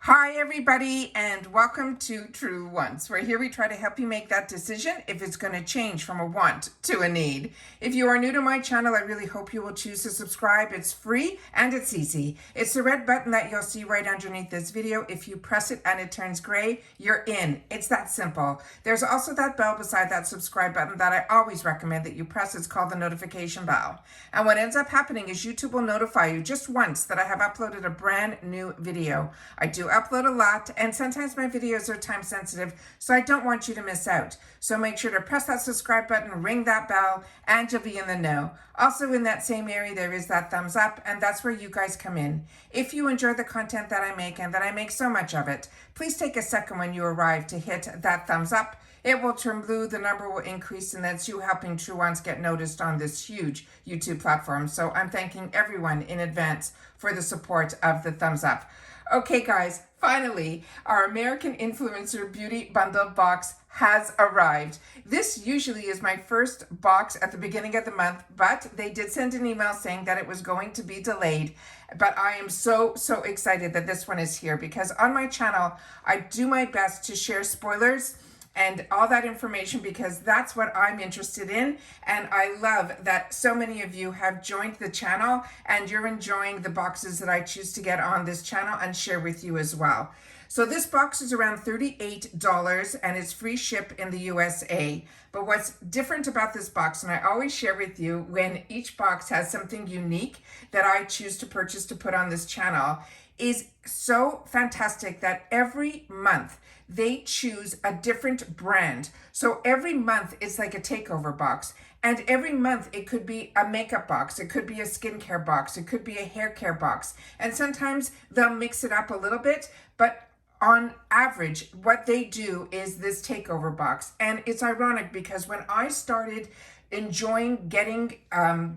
Hi everybody, and welcome to True Wants, where here we try to help you make that decision if it's going to change from a want to a need. If you are new to my channel, I really hope you will choose to subscribe. It's free and it's easy. It's the red button that you'll see right underneath this video. If you press it and it turns gray, you're in. It's that simple. There's also that bell beside that subscribe button that I always recommend that you press. It's called the notification bell. And what ends up happening is YouTube will notify you just once that I have uploaded a brand new video. I do upload a lot, and sometimes my videos are time sensitive, so I don't want you to miss out. So make sure to press that subscribe button, ring that bell, and you'll be in the know. Also in that same area, there is that thumbs up, and that's where you guys come in. If you enjoy the content that I make, and that I make so much of it, please take a second when you arrive to hit that thumbs up. It will turn blue, the number will increase, and that's you helping True Ones get noticed on this huge YouTube platform. So I'm thanking everyone in advance for the support of the thumbs up. Okay guys, finally, our American Influencer Beauty Bundle box has arrived. This usually is my first box at the beginning of the month, but they did send an email saying that it was going to be delayed. But I am so excited that this one is here, because on my channel, I do my best to share spoilers and all that information, because that's what I'm interested in. And I love that so many of you have joined the channel and you're enjoying the boxes that I choose to get on this channel and share with you as well. So this box is around $38 and it's free ship in the USA. But what's different about this box, and I always share with you when each box has something unique that I choose to purchase to put on this channel, is so fantastic that every month they choose a different brand. So every month it's like a takeover box. And every month it could be a makeup box, it could be a skincare box, it could be a hair care box. And sometimes they'll mix it up a little bit, but on average, what they do is this takeover box. And it's ironic because when I started enjoying getting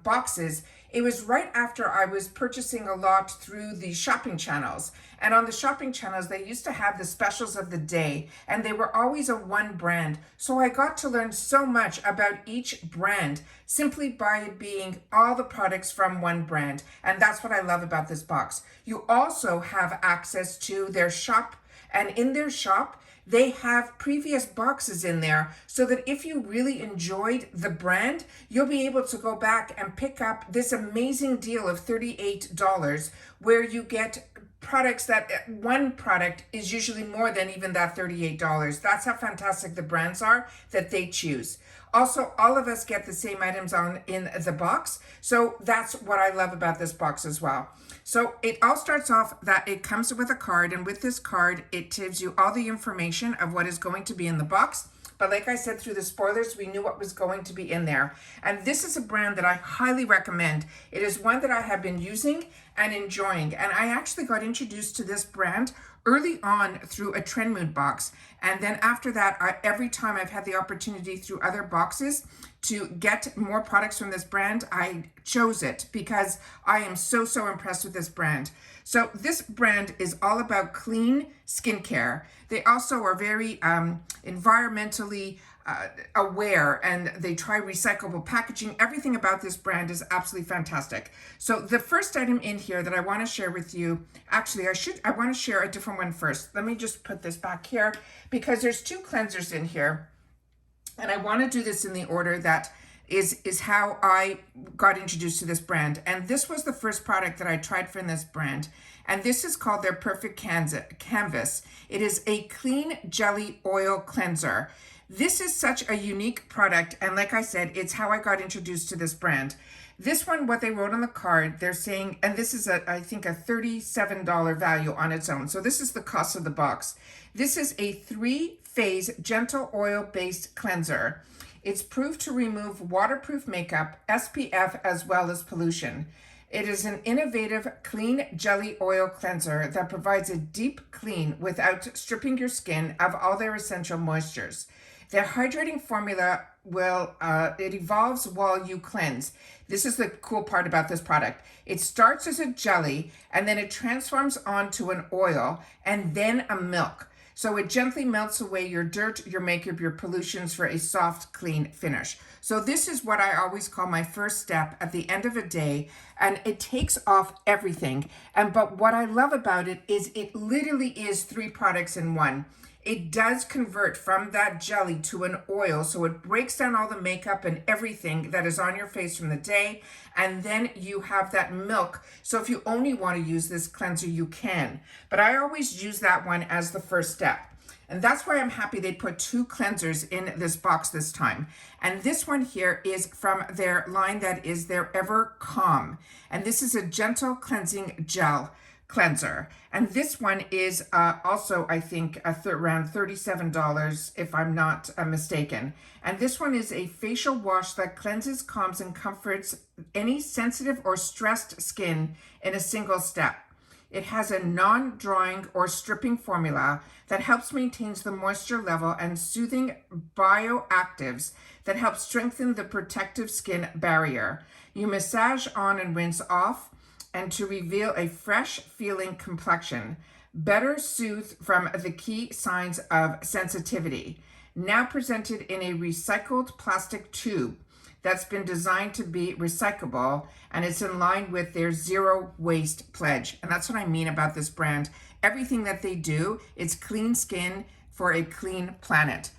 boxes, it was right after I was purchasing a lot through the shopping channels. And on the shopping channels, they used to have the specials of the day, and they were always a one brand. So I got to learn so much about each brand simply by being all the products from one brand. And that's what I love about this box. You also have access to their shop, and in their shop, they have previous boxes in there so that if you really enjoyed the brand, you'll be able to go back and pick up this amazing deal of $38 where you get products that one product is usually more than even that $38. That's how fantastic the brands are that they choose. Also, all of us get the same items in the box. So that's what I love about this box as well. So it all starts off that it comes with a card, and with this card, it gives you all the information of what is going to be in the box. But like I said, through the spoilers, we knew what was going to be in there. And this is a brand that I highly recommend. It is one that I have been using and enjoying. And I actually got introduced to this brand early on through a Trend Mood box. And then after that, every time I've had the opportunity through other boxes to get more products from this brand, I chose it because I am so impressed with this brand. So this brand is all about clean skincare. They also are very environmentally aware, and they try recyclable packaging. Everything about this brand is absolutely fantastic. So the first item in here that I want to share with you, actually I want to share a different one first. Let me just put this back here because there's two cleansers in here, and I want to do this in the order that is how I got introduced to this brand. And this was the first product that I tried from this brand. And this is called their Perfect Canvas. It is a clean jelly oil cleanser. This is such a unique product. And like I said, it's how I got introduced to this brand. This one, what they wrote on the card, they're saying, and this is I think a $37 value on its own. So this is the cost of the box. This is a 3-phase gentle oil-based cleanser. It's proved to remove waterproof makeup, SPF, as well as pollution. It is an innovative clean jelly oil cleanser that provides a deep clean without stripping your skin of all their essential moistures. Their hydrating formula it evolves while you cleanse. This is the cool part about this product. It starts as a jelly and then it transforms onto an oil and then a milk. So it gently melts away your dirt, your makeup, your pollutions for a soft, clean finish. So this is what I always call my first step at the end of a day, and it takes off everything. But what I love about it is it literally is 3 products in one. It does convert from that jelly to an oil, so it breaks down all the makeup and everything that is on your face from the day, and then you have that milk. So if you only want to use this cleanser, you can. But I always use that one as the first step. And that's why I'm happy they put 2 cleansers in this box this time. And this one here is from their line that is their Ever Calm. And this is a gentle cleansing gel cleanser. And this one is also, I think, around $37, if I'm not mistaken. And this one is a facial wash that cleanses, calms, and comforts any sensitive or stressed skin in a single step. It has a non-drying or stripping formula that helps maintain the moisture level and soothing bioactives that help strengthen the protective skin barrier. You massage on and rinse off, and to reveal a fresh feeling complexion. Better soothe from the key signs of sensitivity. Now presented in a recycled plastic tube that's been designed to be recyclable, and it's in line with their zero waste pledge. And that's what I mean about this brand. Everything that they do is clean skin for a clean planet.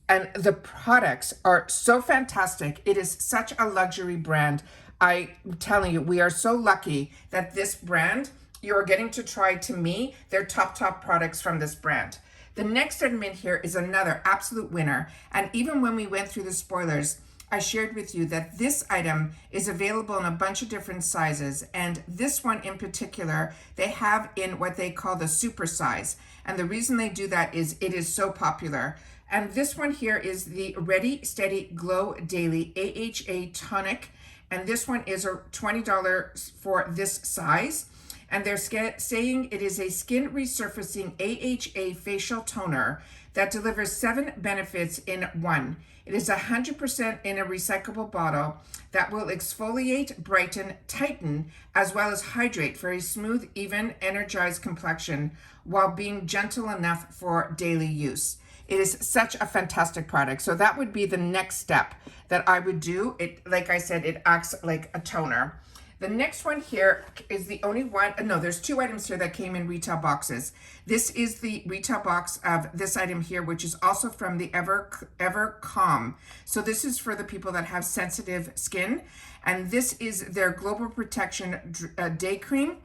And the products are so fantastic. It is such a luxury brand. I'm telling you, we are so lucky that this brand, you're getting to try, to me, their top products from this brand. The next item in here is another absolute winner. And even when we went through the spoilers, I shared with you that this item is available in a bunch of different sizes. And this one in particular, they have in what they call the super size. And the reason they do that is it is so popular. And this one here is the Ready Steady Glow Daily AHA Tonic. And this one is $20 for this size. And they're saying it is a skin resurfacing AHA facial toner that delivers 7 benefits in one. It is 100% in a recyclable bottle that will exfoliate, brighten, tighten, as well as hydrate for a smooth, even, energized complexion while being gentle enough for daily use. It is such a fantastic product. So that would be the next step that I would do. It, like I said, it acts like a toner. The next one here is the only one, no, there's 2 items here that came in retail boxes. This is the retail box of this item here, which is also from the Ever Calm. So this is for the people that have sensitive skin. And this is their Global Protection Day Cream.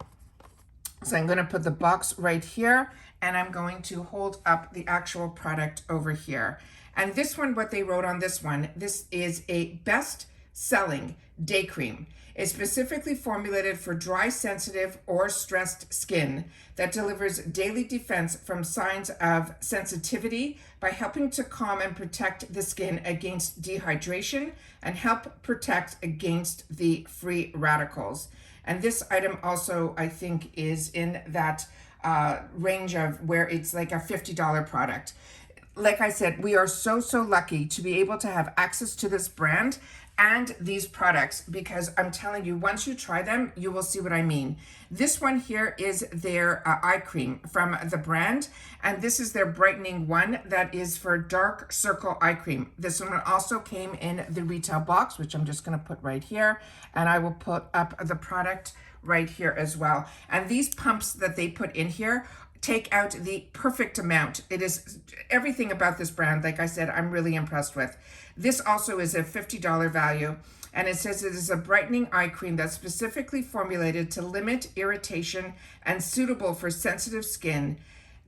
So I'm going to put the box right here, and I'm going to hold up the actual product over here. And this one, what they wrote on this one, this is a best-selling day cream. It's specifically formulated for dry, sensitive, or stressed skin that delivers daily defense from signs of sensitivity by helping to calm and protect the skin against dehydration and help protect against the free radicals. And this item also, I think, is in that range of where it's like a $50 product. Like I said, we are so lucky to be able to have access to this brand and these products, because I'm telling you, once you try them, you will see what I mean. This one here is their eye cream from the brand, and this is their brightening one that is for dark circle eye cream. This one also came in the retail box, which I'm just going to put right here, and I will put up the product right here as well. And these pumps that they put in here take out the perfect amount. It is everything about this brand, like I said, I'm really impressed with. This also is a $50 value, and it says it is a brightening eye cream that's specifically formulated to limit irritation and suitable for sensitive skin.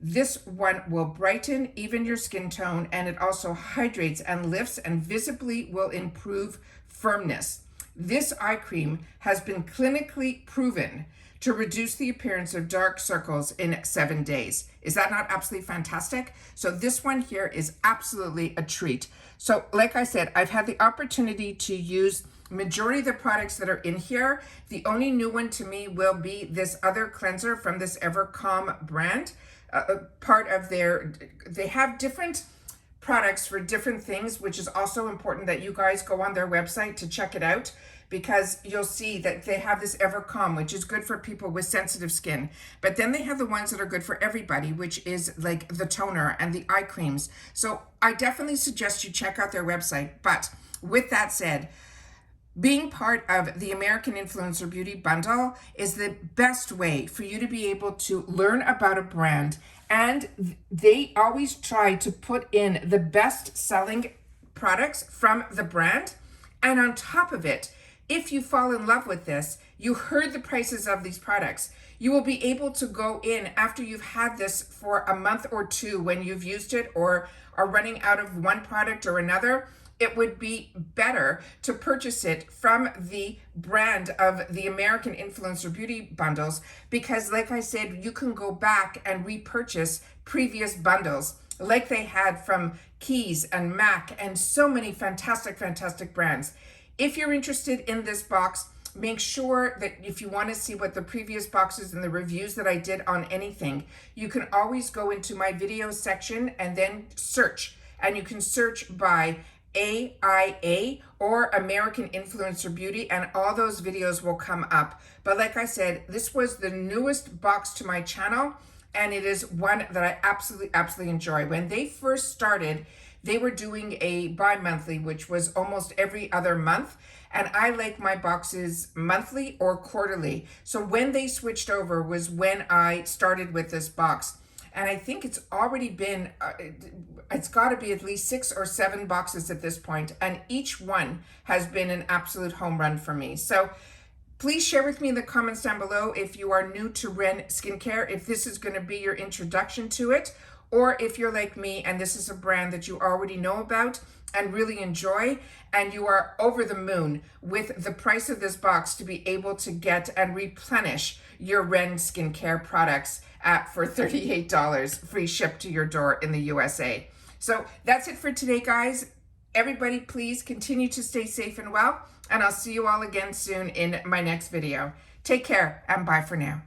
This one will brighten, even your skin tone, and it also hydrates and lifts and visibly will improve firmness. This eye cream has been clinically proven to reduce the appearance of dark circles in 7 days. Is that not absolutely fantastic? So this one here is absolutely a treat. So like I said, I've had the opportunity to use majority of the products that are in here. The only new one to me will be this other cleanser from this Ever Calm brand. Part of they have different products for different things, which is also important that you guys go on their website to check it out, because you'll see that they have this Evercalm, which is good for people with sensitive skin. But then they have the ones that are good for everybody, which is like the toner and the eye creams. So I definitely suggest you check out their website. But with that said, being part of the American Influencer Beauty Bundle is the best way for you to be able to learn about a brand. And they always try to put in the best selling products from the brand. And on top of it, if you fall in love with this, you heard the prices of these products. You will be able to go in after you've had this for a month or two when you've used it or are running out of one product or another. It would be better to purchase it from the brand of the American Influencer Beauty Bundles because, like I said, you can go back and repurchase previous bundles like they had from Keys and MAC and so many fantastic, fantastic brands. If you're interested in this box, make sure that if you want to see what the previous boxes and the reviews that I did on anything, you can always go into my video section and then search. And you can search by AIA or American Influencer Beauty, and all those videos will come up. But like I said, this was the newest box to my channel, and it is one that I absolutely enjoy. When they first started, they were doing a bi-monthly, which was almost every other month. And I like my boxes monthly or quarterly. So when they switched over was when I started with this box. And I think it's already been, it's got to be at least 6 or 7 boxes at this point. And each one has been an absolute home run for me. So please share with me in the comments down below if you are new to Ren Skincare, if this is going to be your introduction to it, or if you're like me and this is a brand that you already know about and really enjoy, and you are over the moon with the price of this box to be able to get and replenish your Ren Skincare products for $38 free ship to your door in the USA. So that's it for today, guys. Everybody, please continue to stay safe and well, and I'll see you all again soon in my next video. Take care and bye for now.